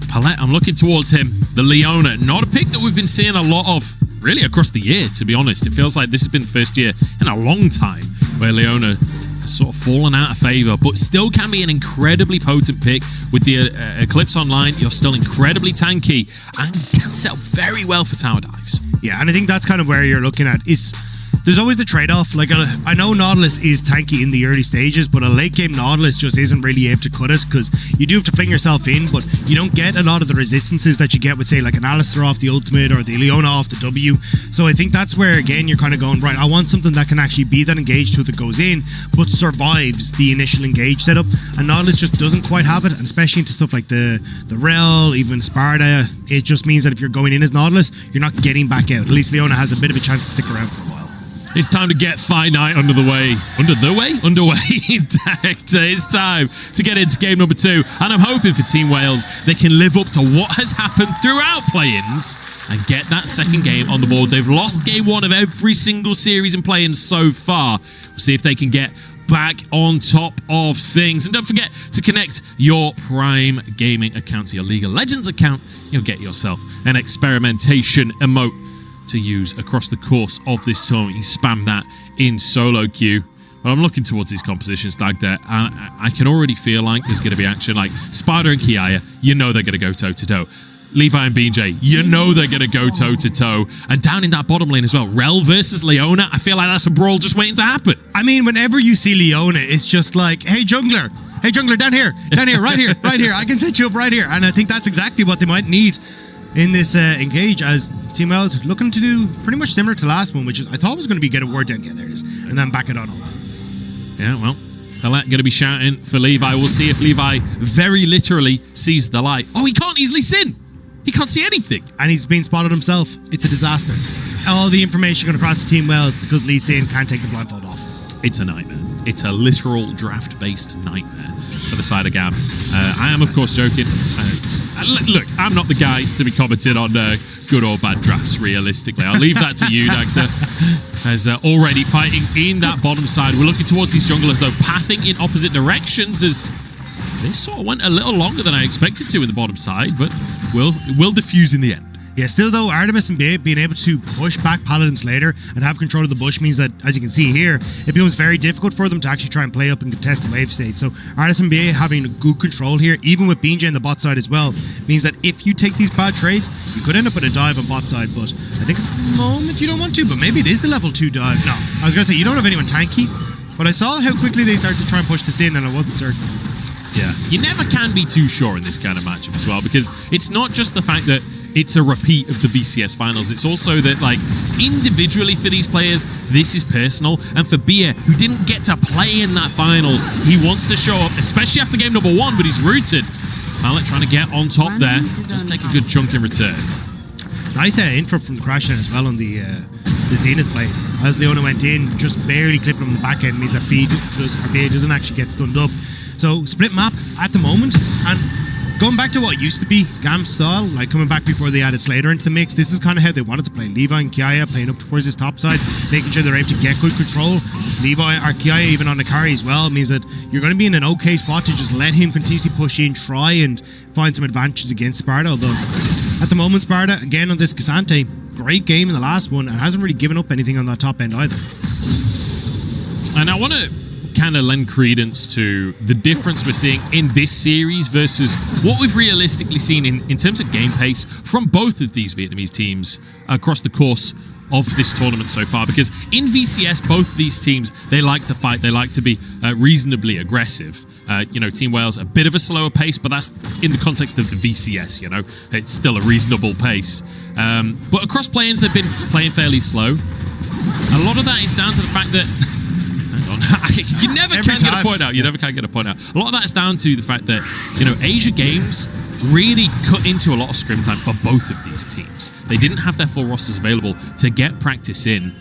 Palette, I'm looking towards him. The Leona, not a pick that we've been seeing a lot of really across the year, to be honest. It feels like this has been the first year in a long time where Leona has sort of fallen out of favor, but still can be an incredibly potent pick. With the Eclipse online, you're still incredibly tanky and can set up very well for tower dives. Yeah, and I think that's kind of where you're looking at. There's always the trade-off. Like, I know Nautilus is tanky in the early stages, but a late-game Nautilus just isn't really able to cut it, because you do have to fling yourself in, but you don't get a lot of the resistances that you get with, say, like an Alistar off the ultimate or the Leona off the W. So I think that's where, again, you're kind of going, right, I want something that can actually be that engage till it goes in, but survives the initial engage setup. And Nautilus just doesn't quite have it, and especially into stuff like the Rel, even Sparda. It just means that if you're going in as Nautilus, you're not getting back out. At least Leona has a bit of a chance to stick around for a while. It's time to get Fight Night underway intact. It's time to get into game number 2, and I'm hoping for Team Wales they can live up to what has happened throughout play-ins and get that second game on the board. They've lost game 1 of every single series in play-ins so far. We'll see if they can get back on top of things. And don't forget to connect your Prime Gaming account to your League of Legends account. You'll get yourself an experimentation emote to use across the course of this tournament. You spam that in solo queue. But I'm looking towards these compositions, Dag, there. I can already feel like there's going to be action. Like Sparda and Kiaya, you know they're going to go toe-to-toe. Levi and BeanJ, you know they're going to go toe-to-toe. And down in that bottom lane as well, Rel versus Leona, I feel like that's a brawl just waiting to happen. I mean, whenever you see Leona, it's just like, hey, jungler, down here, right here, I can set you up right here. And I think that's exactly what they might need in this engage, as Team Wales looking to do pretty much similar to last one, which is I thought was going to be get a word down, yeah, there it is, and then back it on. Yeah, well, Palette going to be shouting for Levi. We'll see if Levi very literally sees the light. Oh, he can't easily sin. He can't see anything. And he's been spotted himself. It's a disaster. All the information going across to Team Wales because Lee Sin can't take the blindfold off. It's a nightmare. It's a literal draft-based nightmare for the side of GAM. I am, of course, joking. Look, I'm not the guy to be commenting on good or bad drafts, realistically. I'll leave that to you, Doctor. As already fighting in that bottom side. We're looking towards these junglers, though, pathing in opposite directions, as this sort of went a little longer than I expected to in the bottom side, but will diffuse in the end. Yeah, still though, Artemis and BeanJ being able to push back Paladin Slayder and have control of the bush means that, as you can see here, it becomes very difficult for them to actually try and play up and contest the wave state. So Artemis and BeanJ having good control here, even with BeanJ on the bot side as well, means that if you take these bad trades, you could end up with a dive on bot side, but I think at the moment you don't want to, but maybe it is the level 2 dive. No, I was going to say, you don't have anyone tanky, but I saw how quickly they started to try and push this in and I wasn't certain. Yeah, you never can be too sure in this kind of matchup as well, because it's not just the fact that it's a repeat of the VCS finals. It's also that, like, individually for these players, this is personal. And for BeanJ, who didn't get to play in that finals, he wants to show up, especially after game number 1, but he's rooted. Palette trying to get on top there. Does take a good chunk in return. Nice interrupt from the Crash as well on the Zenith play. As Leona went in, just barely clipping him on the back end means that BeanJ doesn't actually get stunned up. So split map at the moment, and going back to what used to be GAM style, like coming back before they added Slayder into the mix, this is kind of how they wanted to play. Levi and Kiaya playing up towards this top side, making sure they're able to get good control. Levi or Kiaya even on the carry as well means that you're going to be in an okay spot to just let him continuously push in, try and find some advantages against Sparda. Although at the moment, Sparda, again on this Cassante, great game in the last one and hasn't really given up anything on that top end either. And I want to kind of lend credence to the difference we're seeing in this series versus what we've realistically seen in terms of game pace from both of these Vietnamese teams across the course of this tournament so far. Because in VCS, both of these teams, they like to fight, they like to be reasonably aggressive. You know, Team Wales, a bit of a slower pace, but that's in the context of the VCS, you know. It's still a reasonable pace. But across play-ins, they've been playing fairly slow. A lot of that is down to the fact that you never can get a point out. You never can get a point out. A lot of that is down to the fact that, you know, Asia Games really cut into a lot of scrim time for both of these teams. They didn't have their full rosters available to get practice in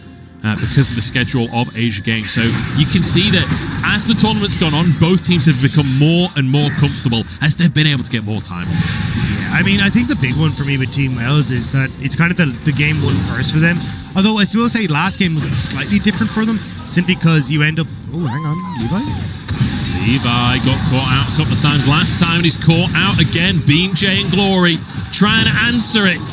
because of the schedule of Asia Games. So you can see that as the tournament's gone on, both teams have become more and more comfortable as they've been able to get more time. Yeah, I mean, I think the big one for me with Team Wales is that it's kind of the game 1 first for them. Although I still say last game was slightly different for them, simply because you end up... Oh, hang on, Levi? Levi got caught out a couple of times last time, and he's caught out again. BeanJ and Gloryy trying to answer it.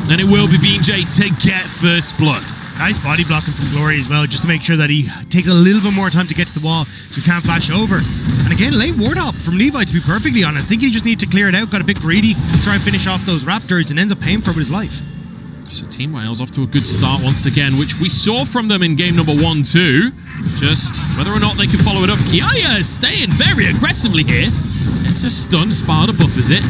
And it will be BeanJ to get first blood. Nice body blocking from Gloryy as well, just to make sure that he takes a little bit more time to get to the wall so he can't flash over. And again, late ward hop from Levi, to be perfectly honest. I think he just needed to clear it out, got a bit greedy, try and finish off those Raptors, and ends up paying for it with his life. So Team Wales off to a good start once again, which we saw from them in game number 1-2. Just whether or not they can follow it up. Kiaya is staying very aggressively here. It's a stun. Sparda buffers it.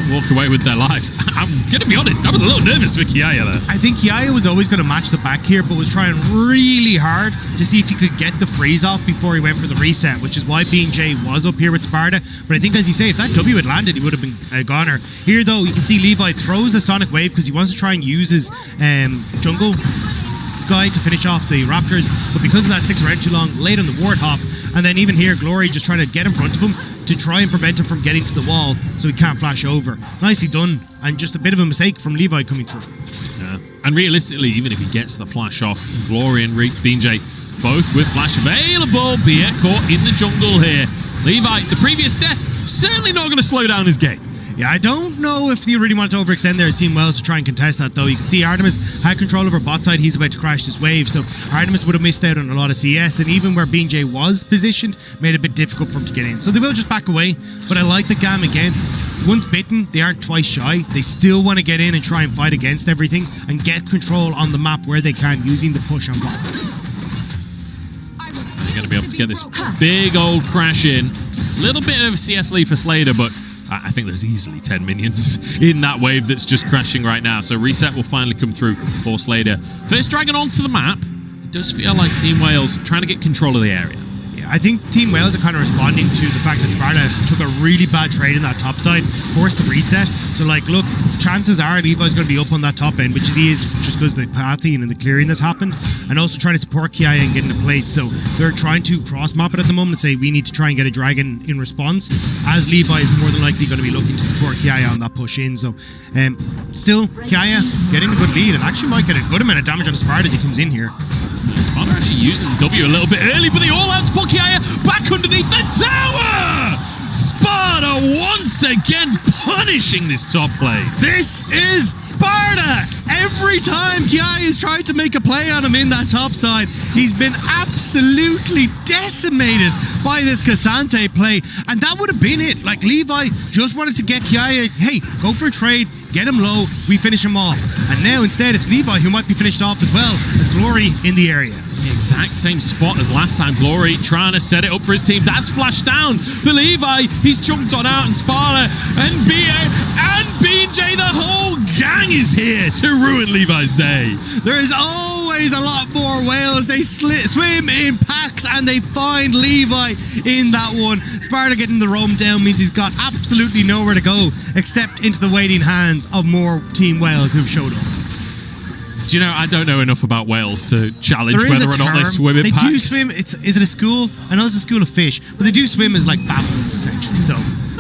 Walk away with their lives. I'm going to be honest, I was a little nervous for Kiaya there. I think Kiaya was always going to match the back here, but was trying really hard to see if he could get the freeze off before he went for the reset, which is why BeanJ was up here with Sparda. But I think, as you say, if that W had landed, he would have been a goner. Here, though, you can see Levi throws the Sonic Wave because he wants to try and use his jungle guy to finish off the Raptors, but because of that, sticks around too long, late on the ward hop. And then even here, Gloryy just trying to get in front of him to try and prevent him from getting to the wall so he can't flash over. Nicely done, and just a bit of a mistake from Levi coming through. Yeah. And realistically, even if he gets the flash off, Gloryy and BeanJ both with flash available. Bia caught in the jungle here. Levi, the previous death, certainly not going to slow down his game. Yeah, I don't know if they really want to overextend there as Team Wales to try and contest that, though. You can see Artemis had control over bot side. He's about to crash this wave, so Artemis would have missed out on a lot of CS, and even where BeanJ was positioned, made it a bit difficult for him to get in. So they will just back away, but I like the GAM again. Once bitten, they aren't twice shy. They still want to get in and try and fight against everything and get control on the map where they can, using the push on bot. They're going to be able to get this big old crash in. A little bit of CS lead for Slayder, but I think there's easily 10 minions in that wave that's just crashing right now. So reset will finally come through for Slayder. First dragon onto the map. It does feel like Team Wales trying to get control of the area. Yeah, I think Team Wales are kind of responding to the fact that Sparda took a really bad trade in that top side, forced the reset. So, like, look, chances are Levi's going to be up on that top end, which he is just because the pathing and the clearing that's happened, and also trying to support Kiaya and getting the plate. So they're trying to cross-map it at the moment, say we need to try and get a dragon in response, as Levi is more than likely going to be looking to support Kiaya on that push in. So still, Kiaya getting a good lead, and actually might get a good amount of damage on Sparda as he comes in here. Sparda actually using the W a little bit early, but they all out to pull Kiaya back underneath the tower! Sparda once again punishing this top lane. This is Sparda! Every time Kiaya has tried to make a play on him in that top side, he's been absolutely decimated by this Cassante play, and that would have been it. Like, Levi just wanted to get Kiaya, hey, go for a trade, get him low, we finish him off. And now instead it's Levi who might be finished off as well as Gloryy in the area. The exact same spot as last time. Gloryy trying to set it up for his team. That's flashed down for Levi. He's jumped on out, and Sparda and BA and BeanJ, the whole gang is here to ruin Levi's day. There is always a lot more whales. They swim in packs and they find Levi in that one. Sparda getting the roam down means he's got absolutely nowhere to go except into the waiting hands of more Team Wales who've showed up. Do you know, I don't know enough about whales to challenge whether or not they swim in packs. They do swim. Is it a school? I know it's a school of fish, but they do swim as like baboons essentially. So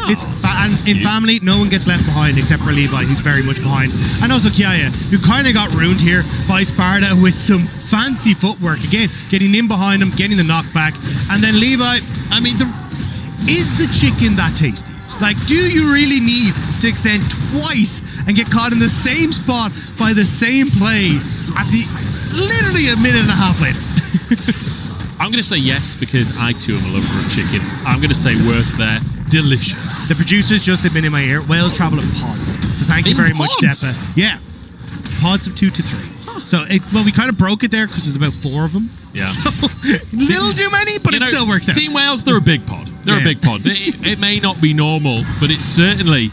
it's and in family, no one gets left behind except for Levi, who's very much behind, and also Kiaya, who kind of got ruined here by Sparda with some fancy footwork. Again, getting in behind him, getting the knockback, and then Levi. I mean, is the chicken that tasty? Like, do you really need to extend twice and get caught in the same spot by the same play at the literally a minute and a half later? I'm going to say yes because I too am a lover of chicken. I'm going to say worth there. Delicious. The producers just have been in my ear. Whales travel in pods. So thank you very much, Deppa. Yeah. Pods of 2 to 3. Huh. So, well, we kind of broke it there because there's about 4 of them. Yeah. So, little too many, but it still works out. Team Wales, they're a big pod. They're a big pod. It may not be normal, but it's certainly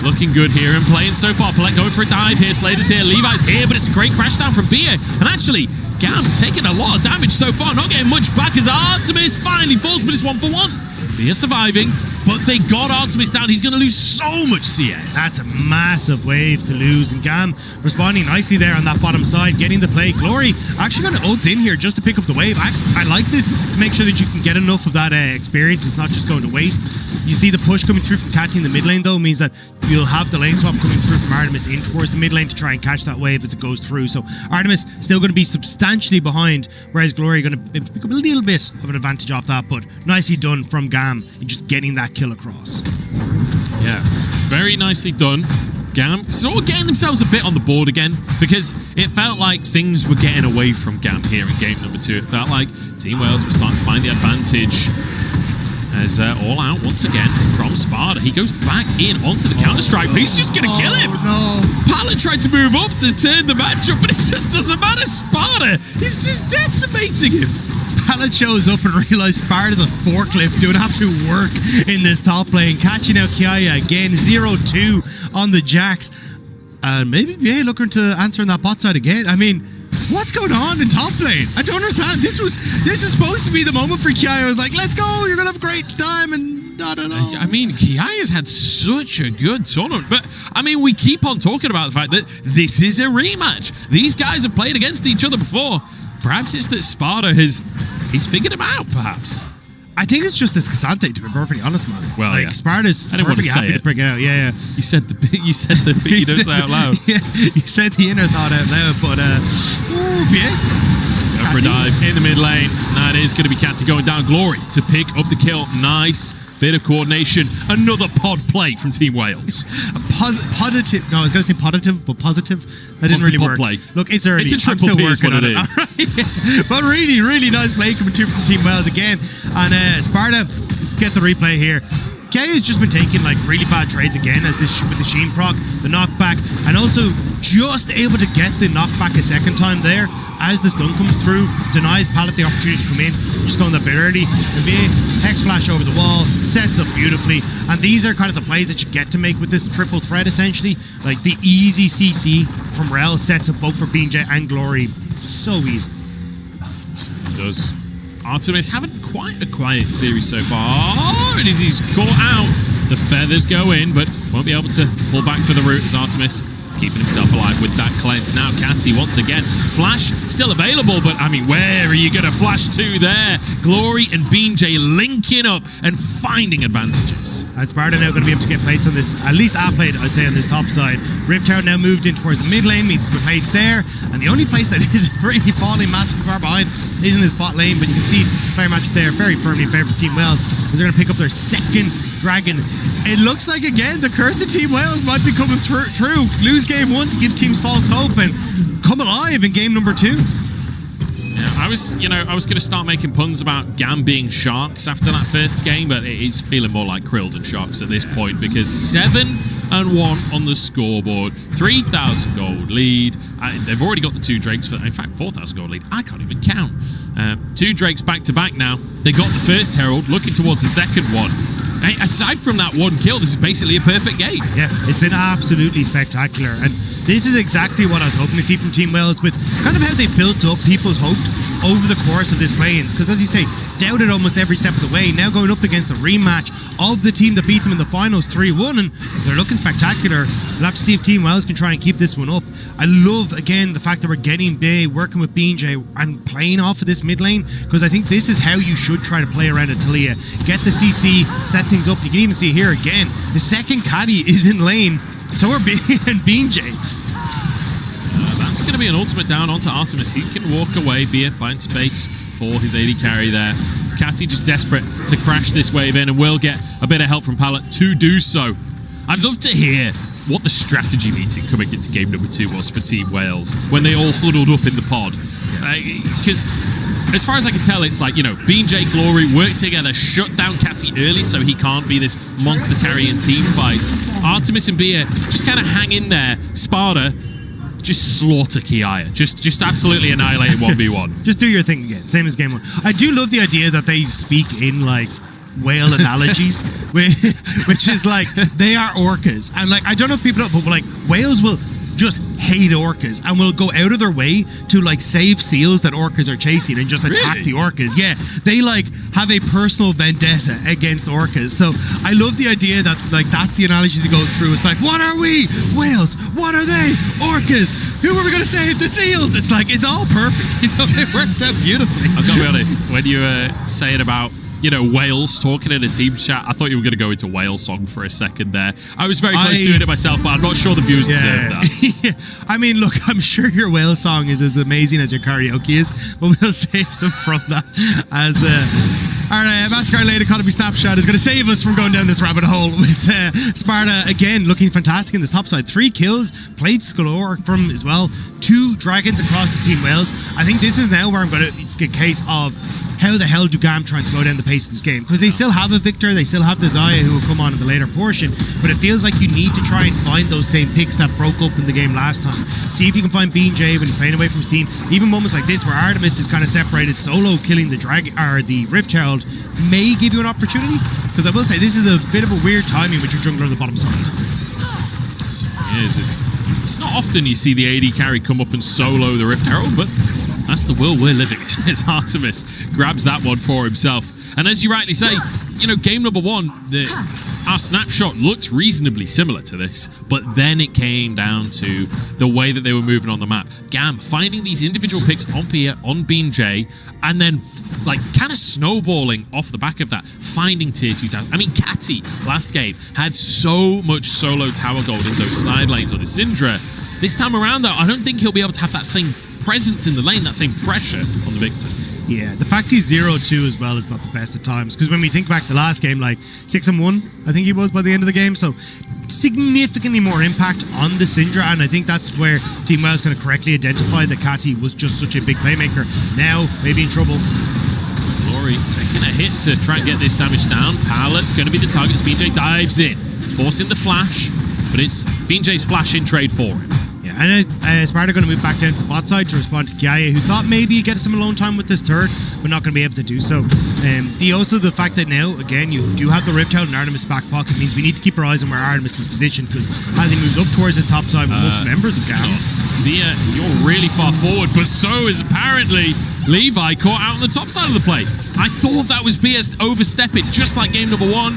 looking good here and playing so far. Palette going for a dive here. Slayder's here. Levi's here, but it's a great crash down from Bia. And actually, GAM taking a lot of damage so far. Not getting much back as Artemis finally falls, but it's 1 for 1. Bia surviving, but they got Artemis down. He's going to lose so much CS. That's a massive wave to lose, and GAM responding nicely there on that bottom side, getting the play. Gloryy actually going to ult in here just to pick up the wave. I like this. Make sure that you can get enough of that experience. It's not just going to waste. You see the push coming through from Kati in the mid lane, though, means that you'll have the lane swap coming through from Artemis in towards the mid lane to try and catch that wave as it goes through. So Artemis still going to be substantially behind, whereas Gloryy going to pick up a little bit of an advantage off that, but nicely done from GAM in just getting that kill across. Yeah, very nicely done. GAM sort of getting themselves a bit on the board again, because it felt like things were getting away from GAM here in game number 2. It felt like Team Wales was starting to find the advantage. As all out once again from Sparda. He goes back in onto the counter-strike, but he's just going to kill him. No. Pallet tried to move up to turn the match up, but it just doesn't matter. Sparda is just decimating him. Pallet shows up and realizes Sparda's a forklift doing absolute work in this top lane. Catching out Kiaya again, 0-2 on the Jacks. And maybe BeanJ looking to answer on that bot side again. I mean, what's going on in top lane? I don't understand. This is supposed to be the moment for Kiaya. I was like, let's go, you're gonna have a great time, and not at all. I mean, Kiaya's had such a good tournament, but I mean, we keep on talking about the fact that this is a rematch. These guys have played against each other before. Perhaps it's that Sparda he's figured him out, perhaps. I think it's just this Cassante, to be perfectly honest, man. Well, like, yeah. Sparda's perfectly happy to bring it out. Yeah. You said the bit you don't say out loud. Yeah, you said the inner thought out loud, but BeanJ. Go for a dive in the mid lane. That is going to be Kati going down. Gloryy to pick up the kill. Nice bit of coordination. Another pod play from Team Wales. Positive. No, I was going to say positive, but positive. That didn't really work. Play. Look, it's early. It's a triple P is what it is. But really, really nice play coming through from Team Wales again. And Sparda, get the replay here. Kiaya has just been taking like really bad trades again as this with the Sheen proc, the knockback, and also just able to get the knockback a second time there as the stun comes through, denies Pallet the opportunity to come in, just going that bit early. And BeanJ hex flash over the wall, sets up beautifully, and these are kind of the plays that you get to make with this triple threat essentially. Like the easy CC from Rel sets up both for BeanJ and Gloryy. So easy. It does. Artemis having quite a quiet series so far. And as he's caught out, the feathers go in, but won't be able to pull back for the root as Artemis keeping himself alive with that cleanse. Now Kati once again. Flash still available, but I mean, where are you going to flash to there? Gloryy and BeanJ linking up and finding advantages. And Sparda now going to be able to get plates on this, at least outplayed, I'd say, on this top side. Rift Tower now moved in towards the mid lane, meets the plates there, and the only place that is really falling massively far behind is in this bot lane, but you can see player matchup there very firmly in favour of Team Wales, as they're going to pick up their second dragon. It looks like, again, the curse of Team Wales might be coming true. Lose game 1 to give teams false hope and come alive in game number 2. Yeah, I was going to start making puns about GAM being sharks after that first game, but it is feeling more like krill than sharks at this point, because 7-1 on the scoreboard, 3,000 gold lead. They've already got the 2 Drakes, for, in fact, 4,000 gold lead. I can't even count. 2 Drakes back to back now. They got the first Herald, looking towards the second one. Hey, aside from that one kill, this is basically a perfect game. Yeah, it's been absolutely spectacular. And this is exactly what I was hoping to see from Team Wales, with kind of how they built up people's hopes over the course of this play-ins. Because as you say, doubted almost every step of the way. Now going up against a rematch of the team that beat them in the finals 3-1, and they're looking spectacular. We'll have to see if Team Wales can try and keep this one up. I love, again, the fact that we're getting BeanJ, working with BeanJ and playing off of this mid lane, because I think this is how you should try to play around Atalia. Get the CC, set things up. You can even see here again, the second Kati is in lane, so are BeanJ. That's going to be an ultimate down onto Artemis. He can walk away, be it buying space for his AD carry there. Kati just desperate to crash this wave in, and will get a bit of help from Pallet to do so. I'd love to hear what the strategy meeting coming into game number 2 was for Team Wales when they all huddled up in the pod. Because as far as I can tell, it's like, BeanJ, Gloryy work together, shut down Kati early so he can't be this monster carry in team fights. Artemis and Bia just kind of hang in there. Sparda just slaughter Kiaya. Just absolutely annihilate 1v1. Just do your thing again, same as game 1. I do love the idea that they speak in like whale analogies, which is like they are orcas, and like I don't know if people know, but like whales will just hate orcas and will go out of their way to like save seals that orcas are chasing and just attack the orcas. Yeah, they like have a personal vendetta against orcas. So I love the idea that like that's the analogy to go through. It's like, what are we? Whales. What are they? Orcas. Who are we going to save? The seals. It's like, it's all perfect. You know, it works out beautifully. I've got to be honest, when you say it about, you know, Wales talking in a team chat, I thought you were going to go into Wales song for a second there. I was very close to doing it myself, but I'm not sure the viewers deserve that. Yeah. I mean, look, I'm sure your Wales song is as amazing as your karaoke is, but we'll save them from that. As our Mascot Lane Economy Snapshot is going to save us from going down this rabbit hole with Sparda again looking fantastic in this top side. 3 kills, plates galore from as well. 2 dragons across the Team Wales. I think this is now where I'm going to, it's a case of how the hell do GAM try and slow down the pace of this game? Because they still have a Victor, they still have the Xayah who will come on in the later portion, but it feels like you need to try and find those same picks that broke open the game last time. See if you can find BeanJ when you're playing away from his team. Even moments like this where Artemis is kind of separated solo, killing the the Rift Herald may give you an opportunity. Because I will say, this is a bit of a weird timing with your jungler on the bottom side. Yeah, it's not often you see the AD carry come up and solo the Rift Herald, but that's the world we're living in. As Artemis grabs that one for himself. And as you rightly say, you know, game number 1, our snapshot looked reasonably similar to this, but then it came down to the way that they were moving on the map. GAM finding these individual picks on Pia, on BeanJ, and then like kind of snowballing off the back of that, finding tier 2 towers. I mean, Kati last game had so much solo tower gold in those side lanes on his Syndra. This time around, though, I don't think he'll be able to have that same presence in the lane, that same pressure on the Victor. Yeah, the fact he's 0-2 as well is not the best at times, because when we think back to the last game, like 6-1 I think he was by the end of the game, so significantly more impact on the Syndra, and I think that's where Team Wales kind of correctly identified that Kati was just such a big playmaker. Now maybe in trouble. Gloryy taking a hit to try and get this damage down. Pallet going to be the target as BeanJ dives in, forcing the flash, but it's BeanJ's flash in trade for him. And Sparda going to move back down to the bot side to respond to Kiaya, who thought maybe he'd get some alone time with this third, but not going to be able to do so. The fact that now, again, you do have the Rift Herald in Artemis' back pocket means we need to keep our eyes on where Artemis is positioned, because as he moves up towards his top side with multiple members of GAM. You're really far forward, but so is apparently Levi caught out on the top side of the play. I thought that was BS overstepping, just like game number 1.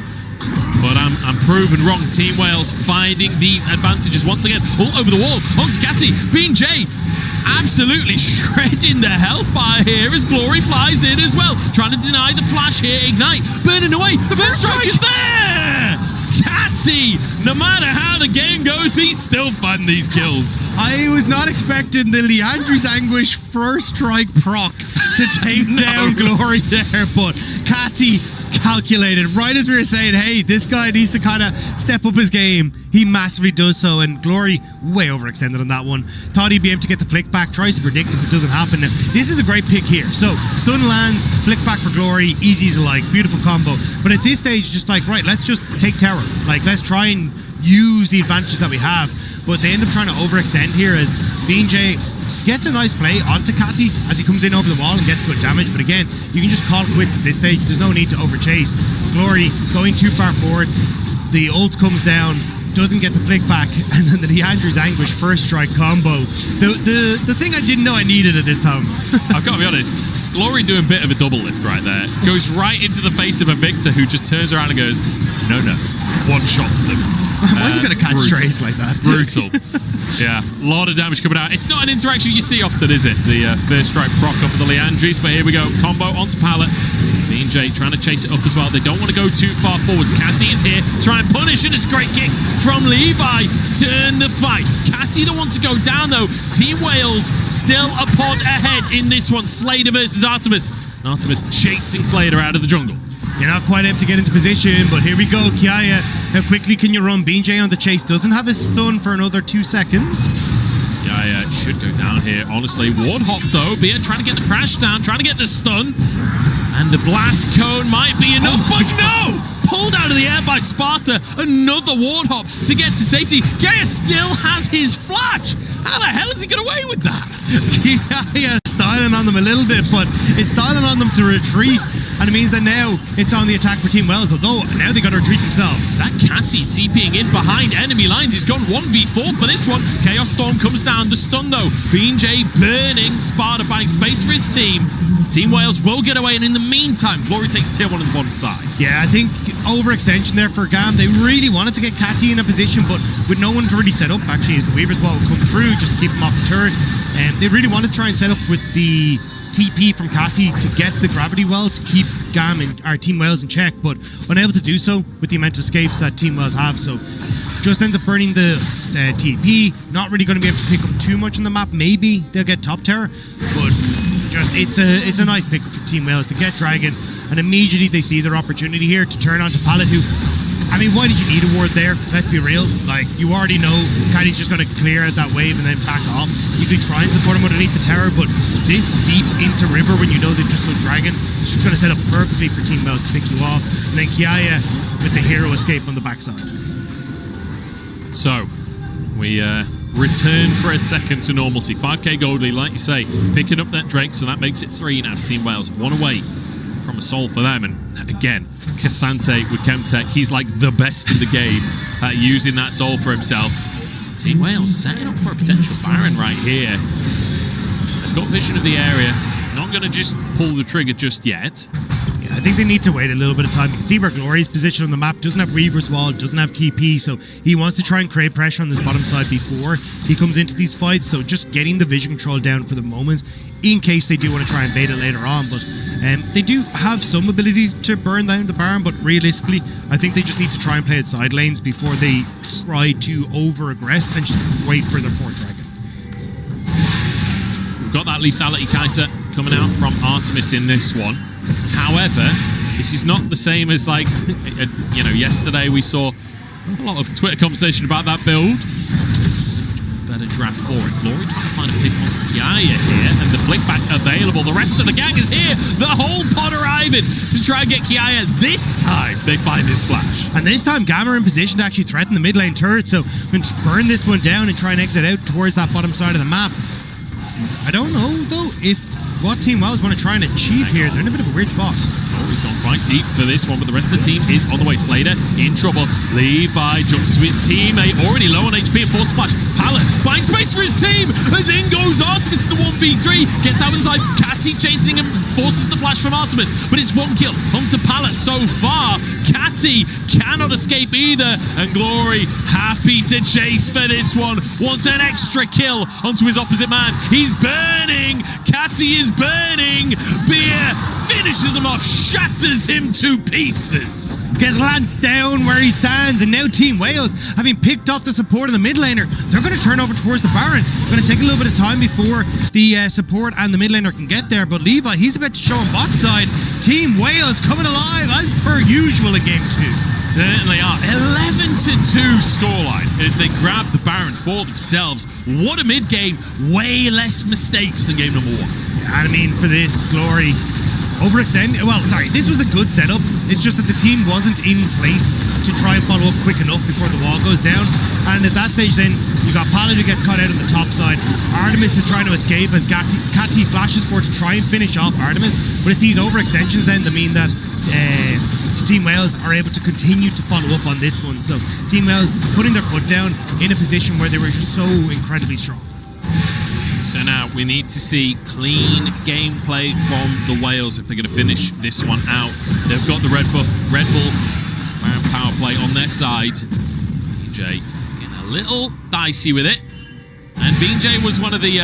But I'm proven wrong. Team Wales finding these advantages once again. All over the wall. Onto Kati. BeanJ absolutely shredding the health bar here as Gloryy flies in as well. Trying to deny the flash here. Ignite. Burning away. The first strike is there! Kati, no matter how the game goes, he's still finding these kills. I was not expecting the Leandri's Anguish first strike proc to take down Gloryy there, but Kati calculated right as we were saying, hey, this guy needs to kind of step up his game. He massively does so, and Gloryy way overextended on that one. Thought he'd be able to get the flick back, tries to predict if it doesn't happen. Now, this is a great pick here. So stun lands, flick back for Gloryy, easy as like, beautiful combo. But at this stage, just like, right, let's just take tower. Like, let's try and use the advantages that we have. But they end up trying to overextend here as BeanJ gets a nice play onto Kati as he comes in over the wall and gets good damage. But again, you can just call quits at this stage. There's no need to overchase. Gloryy going too far forward. The ult comes down, doesn't get the flick back, and then the Leandri's Anguish first strike combo. The thing I didn't know I needed at this time. I've got to be honest, Gloryy doing a bit of a double lift right there. Goes right into the face of a Victor who just turns around and goes, no, one-shots them. Why is he going to catch strays like that? Brutal. Yeah, a lot of damage coming out. It's not an interaction you see often, is it? The first strike proc off of the Leandris, but here we go. Combo onto Pallet. BeanJ trying to chase it up as well. They don't want to go too far forwards. Kati is here, trying to punish, and it's a great kick from Levi to turn the fight. Kati the one to go down, though. Team Wales still a pod ahead in this one. Slayder versus Artemis. And Artemis chasing Slayder out of the jungle. You're not quite able to get into position, but here we go. Kiaya, how quickly can you run? BeanJ on the chase, doesn't have his stun for another 2 seconds. Kiaya should go down here, honestly. Ward hop, though. Bia trying to get the crash down, trying to get the stun. And the blast cone might be enough, but no! Pulled out of the air by Sparda. Another ward hop to get to safety. Kiaya still has his flash. How the hell has he got away with that? Kiaya styling on them a little bit, but it's styling on them to retreat, and it means that now it's on the attack for Team Wales, although now they got to retreat themselves. Is that Kati TPing in behind enemy lines? He's gone 1v4 for this one. Chaos Storm comes down, the stun though. BeanJ burning, Sparda buying space for his team. Team Wales will get away, and in the meantime, Gloryy takes tier 1 on the bottom side. Yeah, I think overextension there for GAM. They really wanted to get Kati in a position, but with no one to really set up, actually, as the Weaver's Wall would come through just to keep him off the turret. And they really wanted to try and set up with the TP from Kati to get the gravity well to keep GAM and our Team Wales in check, but unable to do so with the amount of escapes that Team Wales have. So just ends up burning the TP. Not really going to be able to pick up too much on the map. Maybe they'll get top tower, but just it's a nice pick for Team Wales to get Dragon, and immediately they see their opportunity here to turn onto Pallet, who, I mean, why did you need a ward there? Let's be real. Like, you already know Kati's just going to clear out that wave and then back off. You could try and support him underneath the tower, but this deep into river when you know they've just put Dragon, it's just going to set up perfectly for Team Wales to pick you off. And then Kiaya with the hero escape on the backside. So, we return for a second to normalcy. 5k gold lead, like you say, picking up that Drake, so that makes it 3 now for Team Wales. 1 away from a soul for them, and again, Cassante with Chemtech, he's like the best in the game at using that soul for himself. Team Wales setting up for a potential Baron right here. So they've got vision of the area, not going to just pull the trigger just yet. I think they need to wait a little bit of time. You can see where Gloryy's position on the map, doesn't have Weaver's Wall, doesn't have TP, so he wants to try and create pressure on this bottom side before he comes into these fights, so just getting the vision control down for the moment, in case they do want to try and bait it later on. But they do have some ability to burn down the Baron, but realistically, I think they just need to try and play it side lanes before they try to over-aggress and just wait for their 4th Dragon. We've got that lethality Kaiser coming out from Artemis in this one. However, this is not the same as, like, you know, yesterday we saw a lot of Twitter conversation about that build. So much better draft for it. Gloryy trying to find a pick onto Kiaya here, and the flick back available. The rest of the gang is here. The whole pod arriving to try and get Kiaya. This time they find this flash. And this time GAM are in position to actually threaten the mid lane turret, so we can burn this one down and try and exit out towards that bottom side of the map. I don't know, though, if what Team Wales want to try and achieve here. They're in a bit of a weird spot. Glory's gone quite deep for this one, but the rest of the team is on the way. Slayder in trouble. Levi jumps to his teammate, already low on HP and force flash. Pallet buying space for his team as in goes Artemis in the 1v3. Gets out of his life. Kati chasing him, forces the flash from Artemis, but it's 1 kill onto Pallet so far. Kati cannot escape either, and Gloryy happy to chase for this one. Wants an extra kill onto his opposite man. He's burning. Kati is burning. Beer finishes him off, shatters him to pieces. Gets Lance down where he stands, and now Team Wales, having picked off the support of the mid laner, they're going to turn over towards the Baron. It's going to take a little bit of time before the support and the mid laner can get there, but Levi, he's about to show on bot side. Team Wales coming alive as per usual in game 2. Certainly are. 11-2 scoreline as they grab the Baron for themselves. What a mid game. Way less mistakes than game number 1. I mean, for this, Gloryy overextend. Well, sorry, this was a good setup. It's just that the team wasn't in place to try and follow up quick enough before the wall goes down. And at that stage, then you got Pallet who gets caught out on the top side. Artemis is trying to escape as Kati flashes for it to try and finish off Artemis. But it's these overextensions then that mean that Team Wales are able to continue to follow up on this one. So Team Wales putting their foot down in a position where they were just so incredibly strong. So now we need to see clean gameplay from the Wales if they're going to finish this one out. They've got the Red Bull Baron power play on their side. BeanJ getting a little dicey with it. And BeanJ was one of the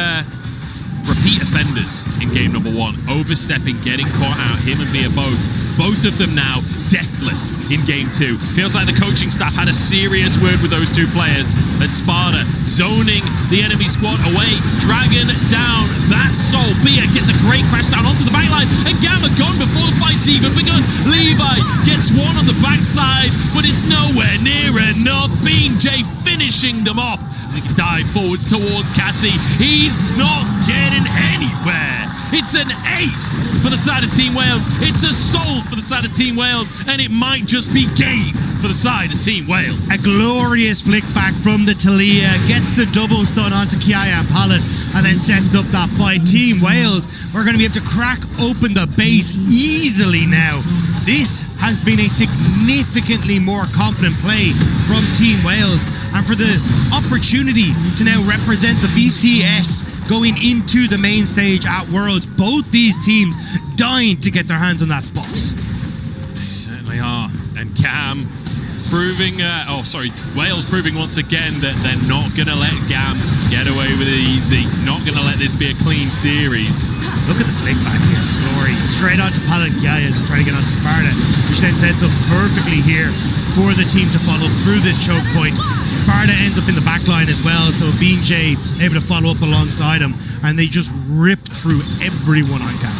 repeat offenders in game number 1. Overstepping, getting caught out, him and Mia both. Both of them now deathless in game 2. Feels like the coaching staff had a serious word with those 2 players as Sparda zoning the enemy squad away. Dragon down. That soul. Bia gets a great crash down onto the backline, and GAM are gone before the fight's even begun. Levi gets one on the backside, but it's nowhere near enough. BeanJ finishing them off as he dive forwards towards Kati. He's not getting anywhere. It's an ace for the side of Team Wales. It's a soul for the side of Team Wales. And it might just be game for the side of Team Wales. A glorious flick back from the Talia. Gets the double stun onto Kiaya and Pallet, and then sets up that fight. Team Wales are going to be able to crack open the base easily now. This has been a significantly more confident play from Team Wales, and for the opportunity to now represent the VCS going into the main stage at Worlds, both these teams dying to get their hands on that spot. They certainly are. And GAM proving, Wales proving once again that they're not going to let GAM get away with it easy. Not going to let this be a clean series. Look at the flick back here. Gloryy straight onto Pallet and Kiaya and trying to get onto Sparda, which then sets up perfectly here for the team to follow through this choke point. Sparda ends up in the back line as well, so BeanJ able to follow up alongside him, and they just ripped through everyone on GAM.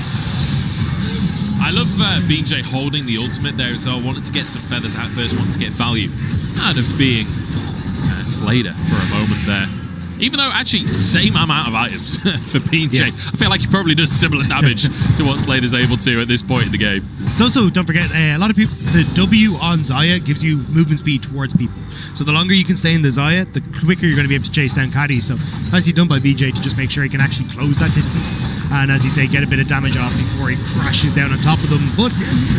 I love BeanJ holding the ultimate there as well. Wanted to get some feathers out first, wanted to get value out of being Slayder for a moment there. Even though, actually, same amount of items for BeanJ. Yeah. I feel like he probably does similar damage to what Slayder's able to at this point in the game. It's also, don't forget, a lot of people, the W on Xayah gives you movement speed towards people. So the longer you can stay in the Xayah, the quicker you're going to be able to chase down Kati. So nicely done by BeanJ to just make sure he can actually close that distance. And as you say, get a bit of damage off before he crashes down on top of them. But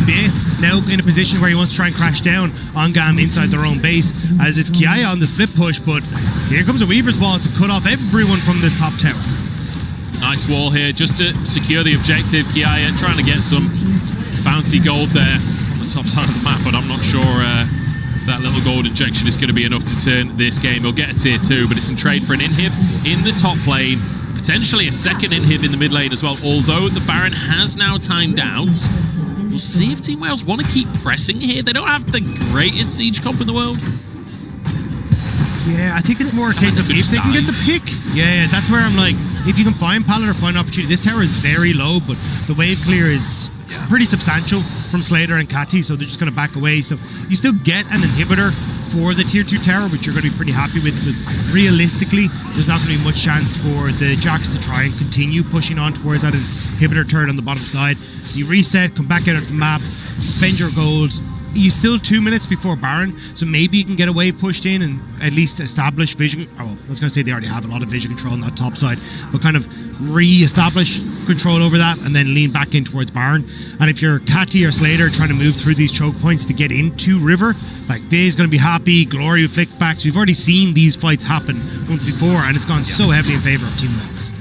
yeah, now in a position where he wants to try and crash down on GAM inside their own base, as it's Kiaya on the split push. But here comes a Weaver's Wall to cut off everyone from this top tower. Nice wall here just to secure the objective. Kiaya trying to get some bounty gold there on the top side of the map, but I'm not sure that little gold injection is going to be enough to turn this game. He'll get a tier 2, but it's in trade for an inhib in the top lane, potentially a second inhib in the mid lane as well, although the Baron has now timed out. We'll see if Team Wales want to keep pressing here. They don't have the greatest siege comp in the world. Yeah, I think it's more a case of if they can get the pick. Yeah, that's where I'm like, if you can find Pallet or find opportunity. This tower is very low, but the wave clear is pretty substantial from Slayder and Kati, so they're just going to back away. So you still get an inhibitor for the tier 2 tower, which you're going to be pretty happy with, because realistically, there's not going to be much chance for the Jacks to try and continue pushing on towards that inhibitor turret on the bottom side. So you reset, come back out of the map, spend your gold. You still 2 minutes before Baron, so maybe you can get a wave pushed in and at least establish vision. Oh, well, I was going to say they already have a lot of vision control on that top side, but kind of re-establish control over that and then lean back in towards Baron. And if you're Kati or Slayder trying to move through these choke points to get into River, like Bay's going to be happy, Gloryy with flick backs. We've already seen these fights happen once before, and it's gone so heavily in favour of Team Wales.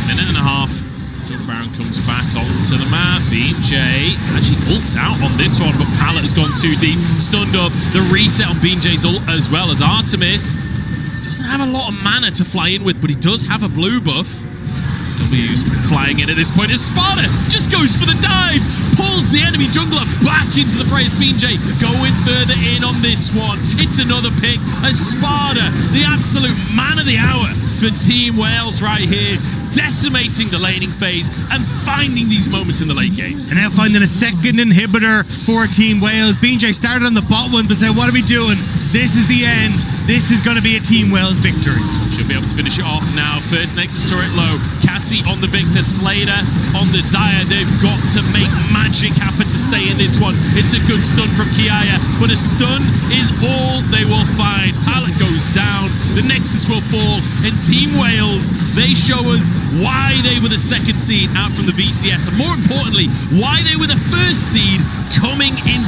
Minute and a half until the Baron comes back onto the map. BeanJ actually ults out on this one, but Pallet has gone too deep, stunned up. The reset on BeanJ's ult as well, as Artemis doesn't have a lot of mana to fly in with, but he does have a blue buff. W's flying in at this point as Sparda just goes for the dive, pulls the enemy jungler back into the fray as BeanJ going further in on this one. It's another pick as Sparda, the absolute man of the hour for Team Wales right here, decimating the laning phase and finding these moments in the late game. And now finding a second inhibitor for Team Wales. BeanJ started on the bot one, but said, what are we doing? This is the end. This is going to be a Team Wales victory. Should be able to finish it off now. First Nexus turret low. Kati on the Victor, Slayder on the Xayah. They've got to make magic happen to stay in this one. It's a good stun from Kiaya, but a stun is all they will find. Pallet goes down, the Nexus will fall, and Team Wales, they show us why they were the second seed out from the VCS, and more importantly, why they were the first seed coming into